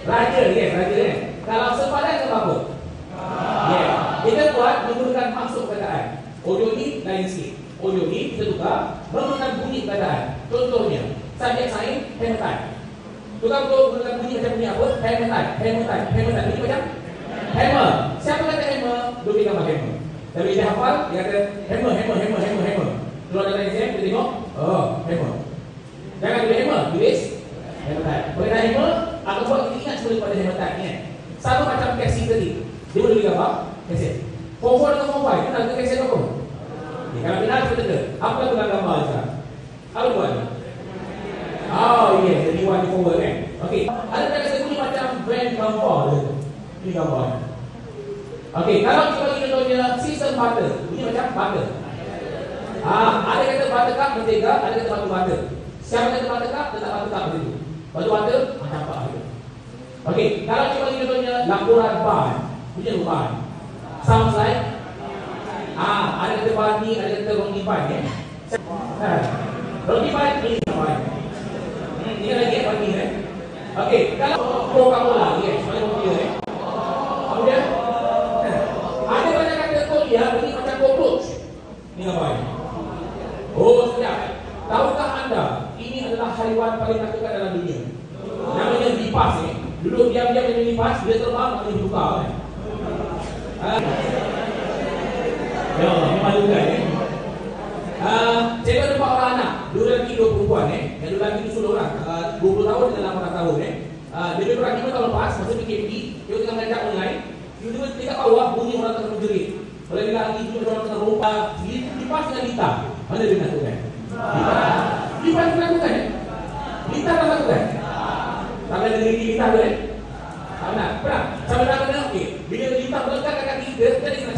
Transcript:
Raja, yes, raja kan. Kalau sepadan ke apa? Yeah. Kita buat menggunakan maksud perkataan. Audio ni lain sikit. Audio ni kita tukar menggunakan bunyi perkataan. Contohnya, subjek sains hemat. Tukar untuk menggunakan bunyi macam bunyi apa? Hemat. Bunyi macam hammer. Siapa kata hammer? Dua gambar hammer. Tapi dia hafal, dia kata hammer. Kalau dalam exam, kita tengok, oh, hammer. Jangan tulis hammer, tulis hemat. Perkataan hammer, akan buat kita ingat semula pada hemat ni. Sama macam kaset tadi. Dia boleh beli gambar, kaset. Form 4 dengan form 5, kita nak tulis kaset apa? Kalau benar, kita kata, apa yang tulis gambar sekarang? Apa buat ni? Oh, yes, jadi one forward kan? Okey, ada kata bunyi macam brand gambar tu. Ini gambar ni. Okey, kalau kita bagi contohnya sistem butter, bunyi macam butter. Ada kata buttercup mentega, ada kata batu butter. Siapa kata buttercup, tetap buttercup macam tu. Batu butter, nampak gitu. Okey, kalau kita bagi contohnya laporan ban, bunyi apa ban? Sounds like ada kata bani, ada kata roti ban ya. Roti ban ini apa? Ini lagi bani kan? Okey, kalau Coca-Cola ya, macam roti ya. Kemudian ada banyak kata Korea bunyi macam cockroach. Ini apa? Oh, sekejap. Tahukah anda ini adalah haiwan paling takutkan dalam dunia? Namanya lipas ni. Duduk diam-diam dengan lipas, dia terbang atau dibuka kan? Ya Allah, memalukan ya. Saya ada 4 orang anak, 2 lelaki 2 perempuan yang 2 lelaki itu sudah orang 20 tahun dengan 18 tahun dia lebih kurang 5 tahun lepas, masa PKP dia tengah belajar online. Tiba-tiba dekat bawah bunyi orang tengah menjerit. Kalau dia lagi tu orang tengah rompak, lipas dengan lita. Mana dia lakukan? Lipas dia lakukan lita tak lakukan? Tak ada negeri lita tu tak nak? Pernah? Sampai nak kena okey. Bila lita melekat kat kaki dia, kita kena